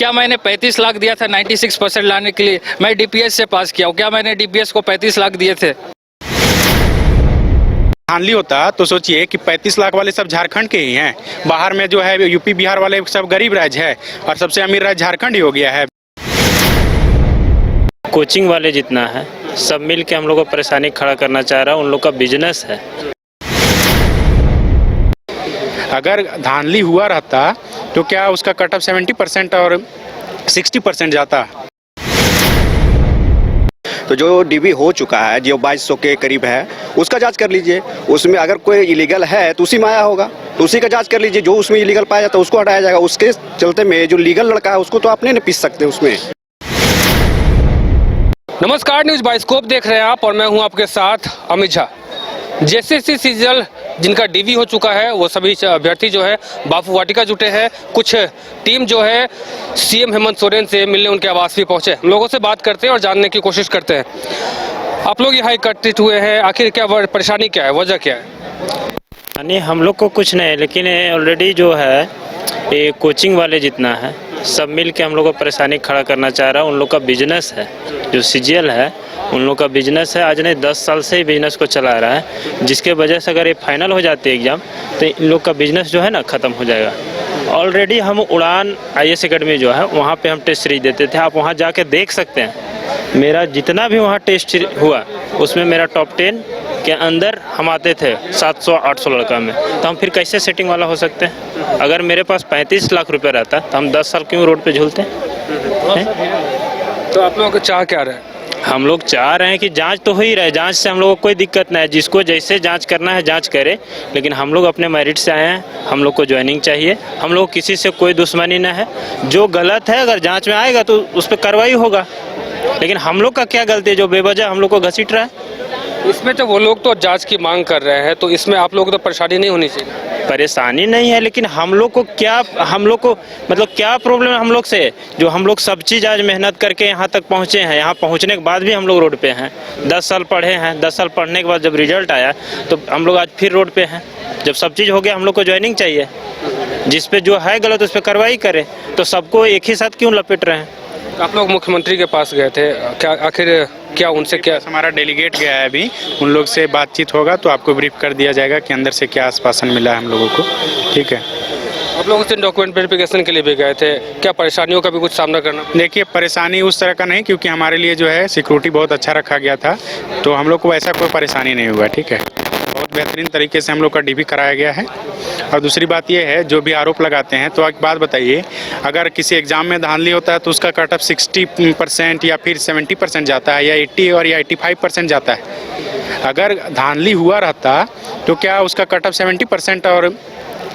क्या मैंने 35 लाख दिया था 96% लाने के लिए? मैं डीपीएस से पास किया हूँ। क्या मैंने डीपीएस को 35 लाख दिए थे? धांधली होता तो सोचिए कि 35 लाख वाले सब झारखंड के ही हैं। बाहर में जो है यूपी बिहार वाले सब गरीब राज्य है और सबसे अमीर राज्य झारखंड ही हो गया है। कोचिंग वाले जितना है सब मिल के हम लोग को परेशानी खड़ा करना चाह रहा है। उन लोग का बिजनेस है। अगर धांधली हुआ रहता तो क्या उसका कट ऑफ 70% और 60% जाता? तो जो डीबी हो चुका है जो 2200 के करीब है उसका जांच कर लीजिए। उसमें अगर कोई इलीगल है तो उसी में आया होगा, तो उसी का जांच कर लीजिए। जो उसमें इलीगल पाया जाता है उसको हटाया जाएगा। उसके चलते में जो लीगल लड़का है उसको तो आप नहीं पीस सकते उसमें। नमस्कार, न्यूज़ बाइस्कोप देख रहे हैं आप और मैं हूं आपके साथ अमित झा। जेएसएससी सीजीएल जिनका डीवी हो चुका है वो सभी अभ्यर्थी जो है बापू वाटिका जुटे हैं। कुछ टीम जो है सीएम हेमंत सोरेन से मिलने उनके आवास भी पहुंचे। हम लोगों से बात करते हैं और जानने की कोशिश करते हैं। आप लोग यहाँ एकत्रित हुए हैं, आखिर क्या परेशानी क्या है, वजह क्या है? नहीं, हम लोग को कुछ नहीं, लेकिन ऑलरेडी जो है ये कोचिंग वाले जितना है सब मिल के हम लोग को परेशानी खड़ा करना चाह रहा है। उन लोग का बिजनेस है, जो सीजीएल है उन लोग का बिजनेस है। आज नहीं 10 साल से ही बिजनेस को चला रहा है, जिसके वजह से अगर ये फाइनल हो जाती है एग्ज़ाम तो इन लोग का बिजनेस जो है ना ख़त्म हो जाएगा। ऑलरेडी हम उड़ान IAS अकेडमी जो है वहाँ पे हम टेस्ट सीरीज देते थे। आप वहाँ जाके देख सकते हैं। मेरा जितना भी वहाँ टेस्ट हुआ उसमें मेरा टॉप 10 के अंदर हम आते थे 700-800 लड़का में। तो हम फिर कैसे सेटिंग वाला हो सकते हैं? अगर मेरे पास 35 लाख रुपए रहता तो हम 10 साल क्यों रोड पे झूलते हैं? तो आप लोगों को चाह क्या रहे हैं? हम लोग चाह रहे हैं कि जांच तो हो ही रहे, जांच से हम लोगों को कोई दिक्कत नहीं है। जिसको जैसे जांच करना है जांच करे, लेकिन हम लोग अपने मेरिट से आए हैं। हम लोग को ज्वाइनिंग चाहिए। हम लोग किसी से कोई दुश्मनी न है। जो गलत है अगर जांच में आएगा तो उस पर कार्रवाई होगा, लेकिन हम लोग का क्या गलती है जो बेवजह हम लोग को घसीट रहा है? इसमें तो वो लोग तो जांच की मांग कर रहे हैं, तो इसमें आप लोगों को तो परेशानी नहीं होनी चाहिए। परेशानी नहीं है, लेकिन हम लोग को मतलब क्या प्रॉब्लम है हम लोग से? जो हम लोग सब चीज़ आज मेहनत करके यहाँ तक पहुँचे हैं, यहाँ पहुँचने के बाद भी हम लोग रोड पे हैं। 10 साल पढ़े हैं, 10 साल पढ़ने के बाद जब रिजल्ट आया तो हम लोग आज फिर रोड पे हैं। जब सब चीज़ हो गया हम लोग को ज्वाइनिंग चाहिए। जिस पे जो है गलत उस पर कार्रवाई करें, तो सबको एक ही साथ क्यों लपेट रहे हैं? आप लोग मुख्यमंत्री के पास गए थे, क्या आखिर क्या उनसे क्या? हमारा डेलीगेट गया है, अभी उन लोग से बातचीत होगा तो आपको ब्रीफ कर दिया जाएगा कि अंदर से क्या आश्वासन मिला है हम लोगों को। ठीक है। आप लोग उस दिन डॉक्यूमेंट वेरिफिकेशन के लिए भी गए थे, क्या परेशानियों का भी कुछ सामना करना? देखिए, परेशानी उस तरह का नहीं, क्योंकि हमारे लिए जो है सिक्योरिटी बहुत अच्छा रखा गया था, तो हम लोग को ऐसा कोई परेशानी नहीं हुआ। ठीक है, बहुत बेहतरीन तरीके से हम लोग का डीवी कराया गया है। और दूसरी बात ये है, जो भी आरोप लगाते हैं, तो एक बात बताइए, अगर किसी एग्ज़ाम में धांधली होता है तो उसका कट ऑफ 60% या फिर 70% जाता है, या 80 और या 85% जाता है। अगर धांधली हुआ रहता तो क्या उसका कट ऑफ 70% और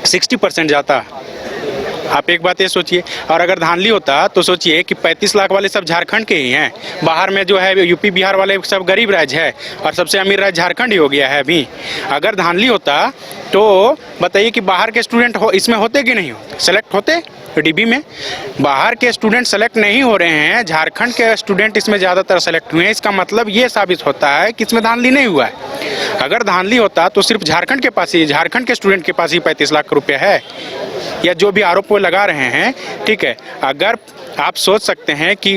60% जाता? आप एक बात ये सोचिए। और अगर धांधली होता तो सोचिए कि 35 लाख वाले सब झारखंड के ही हैं। बाहर में जो है यूपी बिहार वाले सब गरीब राज्य है और सबसे अमीर राज्य झारखंड ही हो गया है अभी। अगर धांधली होता तो बताइए कि बाहर के स्टूडेंट इसमें होते कि नहीं होते, सेलेक्ट होते डीबी में? बाहर के स्टूडेंट सेलेक्ट नहीं हो रहे हैं, झारखंड के स्टूडेंट इसमें ज़्यादातर सेलेक्ट हुए हैं। इसका मतलब ये साबित होता है कि इसमें धांधली नहीं हुआ है। अगर धांधली होता तो सिर्फ झारखंड के पास ही, झारखंड के स्टूडेंट के पास ही 35 लाख रुपये है, या जो भी आरोप वो लगा रहे हैं। ठीक है, अगर आप सोच सकते हैं कि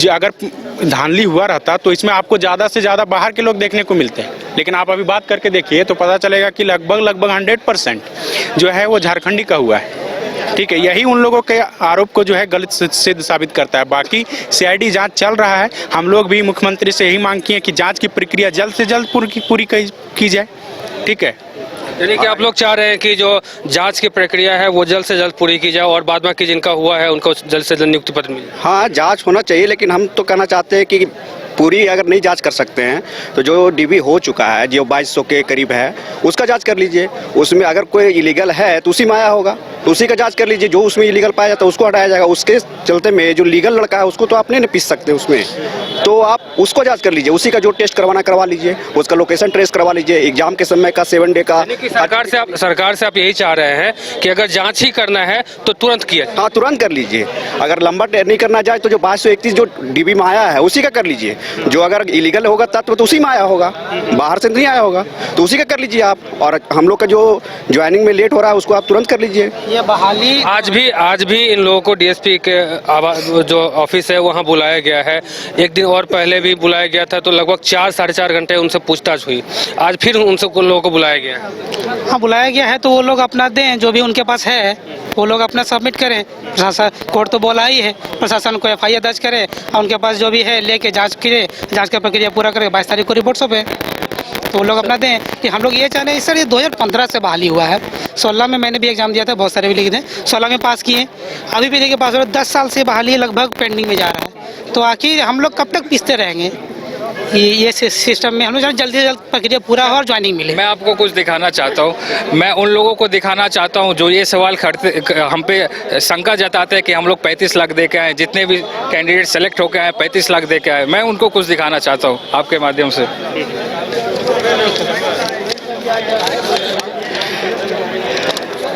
अगर धांधली हुआ रहता तो इसमें आपको ज़्यादा से ज़्यादा बाहर के लोग देखने को मिलते हैं, लेकिन आप अभी बात करके देखिए तो पता चलेगा कि लगभग 100% जो है वो झारखंडी का हुआ है। ठीक है, यही उन लोगों के आरोप को जो है गलत सिद्ध साबित करता है। बाकी CID जांच चल रहा है। हम लोग भी मुख्यमंत्री से यही मांग किए कि जांच की प्रक्रिया जल्द से जल्द पूरी की जाए। ठीक है, यानी कि आप लोग चाह रहे हैं कि जो जांच की प्रक्रिया है वो जल्द से जल्द पूरी की जाए और बाद बाकी जिनका हुआ है उनको जल्द से जल्द नियुक्ति पत्र मिले। हाँ, जांच होना चाहिए, लेकिन हम तो कहना चाहते हैं कि पूरी अगर नहीं जांच कर सकते हैं तो जो डीवी हो चुका है जो 2200 के करीब है उसका जांच कर लीजिए। उसमें अगर कोई इलीगल है तो उसी में आया होगा, तो उसी का जांच कर लीजिए। जो उसमें इलीगल पाया जाता है उसको हटाया जाएगा। उसके चलते में जो लीगल लड़का है उसको तो आप नहीं पीस सकते उसमें, तो आप उसको जांच कर लीजिए। उसी का जो टेस्ट करवाना करवा लीजिए, उसका लोकेशन ट्रेस करवा लीजिए, एग्जाम के समय का 7 डे का। सरकार से आप यही चाह रहे हैं कि अगर जांच ही करना है तो तुरंत किया जाए? हाँ, तुरंत कर लीजिए। अगर लंबा नहीं करना जाए तो जो 2231 जो डीबी में आया है उसी का कर लीजिए। जो अगर इलीगल होगा तत्व तो उसी में आया होगा, बाहर से नहीं आया होगा, तो उसी का कर लीजिए आप। और हम लोग का जो ज्वाइनिंग में लेट हो रहा है उसको आप तुरंत कर लीजिए। ये बहाली आज भी इन लोगों को डीएसपी के जो ऑफिस है वहाँ बुलाया गया है। एक दिन और पहले भी बुलाया गया था, तो लगभग 4 साढ़े 4 घंटे उनसे पूछताछ हुई। आज फिर उनसे लोगों को बुलाया गया है। हाँ बुलाया गया है, तो वो लोग अपना दें, जो भी उनके पास है वो लोग अपना सबमिट करें। प्रशासन कोर्ट तो बोला ही है, प्रशासन को एफआईआर दर्ज करे और उनके पास जो भी है लेके जांच करे, जांच का प्रक्रिया पूरा करे। 22 तारीख को रिपोर्ट सौंपे, तो वो लोग अपना दें। कि हम लोग ये चाह रहे हैं सर, ये 2015 से बहाली हुआ है। 16 में मैंने भी एग्जाम दिया था, बहुत सारे भी लिखे थे, 16 में पास किए। अभी भी देखिए पास हो 10 साल से बहाली लगभग पेंडिंग में जा रहा है। तो आखिर हम लोग कब तक पिसते रहेंगे? ये सिस्टम में हम लोग जल्दी से जल्द प्रक्रिया पूरा हो और ज्वाइनिंग मिले। मैं आपको कुछ दिखाना चाहता हूँ। मैं उन लोगों को दिखाना चाहता हूँ जो ये सवाल हम पे शंका जताते हैं कि हम लोग 35 लाख दे के आए, जितने भी कैंडिडेट सेलेक्ट होकर आए 35 लाख दे के आए। मैं उनको कुछ दिखाना चाहता हूँ आपके माध्यम से।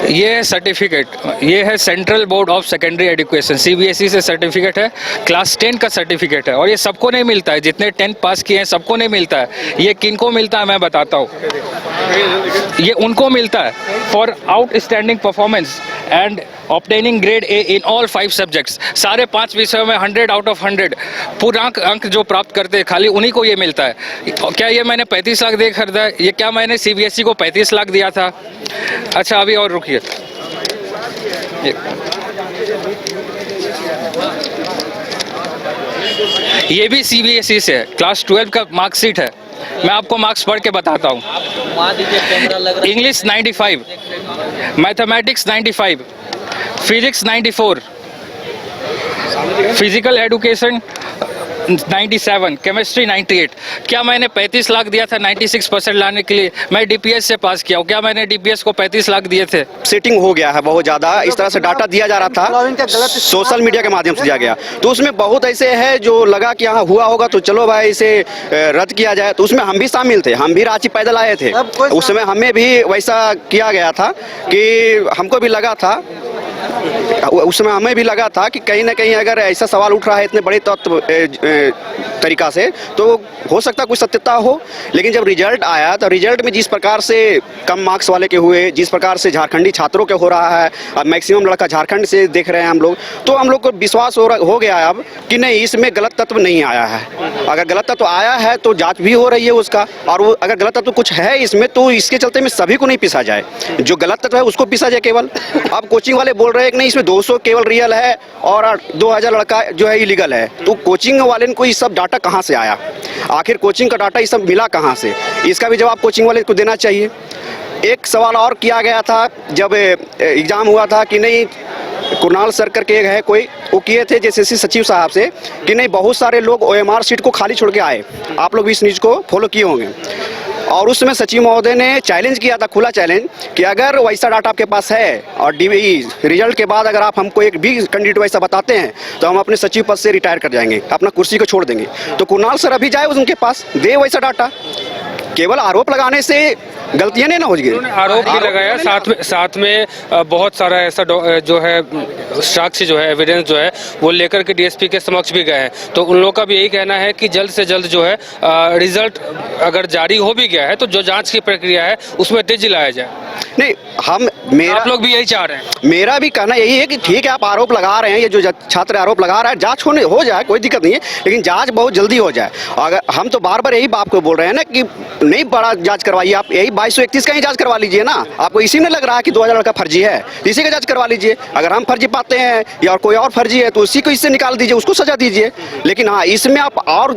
ये है सर्टिफिकेट, ये है central board of secondary education, CBSE से सर्टिफिकेट है, क्लास 10 का सर्टिफिकेट है। और ये सबको नहीं मिलता है, जितने 10th पास किए हैं सबको नहीं मिलता है। ये किनको मिलता है मैं बताता हूँ। ये उनको मिलता है for outstanding performance and obtaining grade A in all 5 subjects. सारे 5 विषयों में 100 आउट ऑफ 100 पूर्णांक अंक जो प्राप्त करते हैं, खाली उन्हीं को ये मिलता है। क्या ये मैंने 35 लाख दे खरीदा है? ये क्या मैंने सीबीएसई को 35 लाख दिया था? अच्छा अभी और रुकिए, ये भी सीबीएसई से है, क्लास 12 का मार्कशीट है। मैं आपको मार्क्स पढ़ के बताता हूँ। English 95, mathematics 95, physics 94, physical education 97, chemistry 98। क्या मैंने 35 लाख दिया था 96% लाने के लिए? मैं डीपीएस से पास किया हूँ। क्या मैंने डीपीएस को 35 लाख दिए थे? सेटिंग हो गया है बहुत ज़्यादा, इस तरह से डाटा दिया जा रहा था, सोशल मीडिया के माध्यम से दिया गया। तो उसमें बहुत ऐसे है जो लगा कि हाँ हुआ होगा तो चलो भाई इसे रद्द किया जाए। तो उसमें हम भी शामिल थे, हम भी रांची पैदल आए थे। उस समय हमें भी वैसा किया गया था कि हमको भी लगा था, उस समय हमें भी लगा था कि कहीं ना कहीं अगर ऐसा सवाल उठ रहा है इतने बड़े तत्व तरीका से, तो हो सकता कुछ सत्यता हो। लेकिन जब रिजल्ट आया तो रिजल्ट में जिस प्रकार से कम मार्क्स वाले के हुए, जिस प्रकार से झारखंडी छात्रों के हो रहा है, अब मैक्सिमम लड़का झारखंड से देख रहे हैं हम लोग, तो हम लोग को विश्वास हो गया है अब कि नहीं, इसमें गलत तत्व नहीं आया है। अगर गलत तत्व आया है तो जाँच भी हो रही है उसका, और वो अगर गलत तत्व कुछ है इसमें तो इसके चलते में सभी को नहीं पिसा जाए, जो गलत तत्व है उसको पिसा जाए केवल। अब कोचिंग वाले बोल रहे हैं कि नहीं इसमें 200 केवल रियल है और 2000 लड़का जो है इलीगल है। तो कोचिंग वाले को ये सब डाटा कहाँ से आया? आखिर कोचिंग का डाटा ये सब मिला कहाँ से? इसका भी जवाब कोचिंग वाले को देना चाहिए। एक सवाल और किया गया था जब एग्ज़ाम हुआ था कि नहीं, कुणाल सर करके है कोई, वो किए थे जेएसएससी सचिव साहब से कि नहीं बहुत सारे लोग ओएमआर सीट को खाली छोड़ के आए। आप लोग भी इस न्यूज़ को फॉलो किए होंगे। और उसमें सचिव महोदय ने चैलेंज किया था, खुला चैलेंज, कि अगर वैसा डाटा आपके पास है और डीवीई रिजल्ट के बाद अगर आप हमको एक भी कैंडिडेट वैसा बताते हैं तो हम अपने सचिव पद से रिटायर कर जाएंगे, अपना कुर्सी को छोड़ देंगे। तो कुणाल सर अभी जाए उनके पास, दे वैसा डाटा। केवल आरोप लगाने से गलतियां नहीं ना हो गई। आरोप भी लगाया, साथ में बहुत सारा ऐसा जो है साक्ष्य जो है, एविडेंस जो है वो लेकर के डीएसपी के समक्ष भी गए हैं। तो उन लोगों का भी यही कहना है कि जल्द से जल्द जो है रिजल्ट अगर जारी हो भी गया है तो जो जांच की प्रक्रिया है उसमें तेजी लाया जाए। नहीं, आप लोग भी यही चाह रहे हैं? मेरा भी कहना यही है कि ठीक है आप आरोप लगा रहे हैं, ये जो छात्र आरोप लगा रहा है, जांच हो जाए, कोई दिक्कत नहीं है, लेकिन जांच बहुत जल्दी हो जाए। अगर हम तो बार बार यही बात को बोल रहे हैं ना कि नहीं बड़ा जांच करवाइए, आप यही 2231 का ही जांच करवा लीजिए ना। आपको इसी में लग रहा है कि 2000 का फर्जी है, इसी का जांच करवा लीजिए। अगर हम फर्जी पाते हैं या कोई और फर्जी है तो उसी को इससे निकाल दीजिए, उसको सजा दीजिए। लेकिन हाँ, इसमें आप और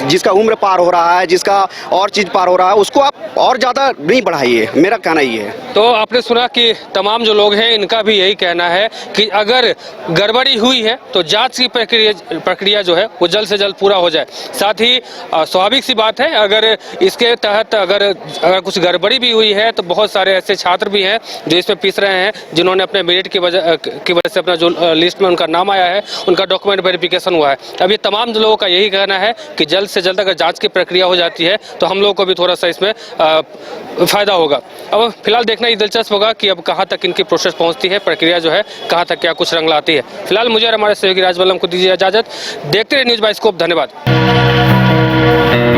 जिसका उम्र पार हो रहा है, जिसका और चीज पार हो रहा है, उसको आप और ज्यादा नहीं बढ़ाइए, मेरा कहना ये है। तो आपने सुना कि तमाम जो लोग हैं इनका भी यही कहना है कि अगर गड़बड़ी हुई है तो जांच की प्रक्रिया जो है वो जल्द से जल्द पूरा हो जाए। साथ ही स्वाभाविक सी बात है, अगर इसके तहत अगर कुछ गड़बड़ी भी हुई है तो बहुत सारे ऐसे छात्र भी हैं जो इसमें पिस रहे हैं, जिन्होंने अपने मेरिट की वजह से अपना जो लिस्ट में उनका नाम आया है उनका डॉक्यूमेंट वेरिफिकेशन हुआ है। अब ये तमाम लोगों का यही कहना है कि जल्द से जल्द अगर जांच की प्रक्रिया हो जाती है तो हम लोगों को भी थोड़ा सा इसमें फायदा होगा। अब फिलहाल देखना ये दिलचस्प होगा कि अब कहाँ तक इनकी प्रोसेस पहुँचती है, प्रक्रिया जो है कहाँ तक क्या कुछ रंग लाती है। फिलहाल मुझे और हमारे सहयोगी राजबल्लम को दीजिए इजाजत। देखते रहिए न्यूज़ बाइस्कोप। धन्यवाद। है।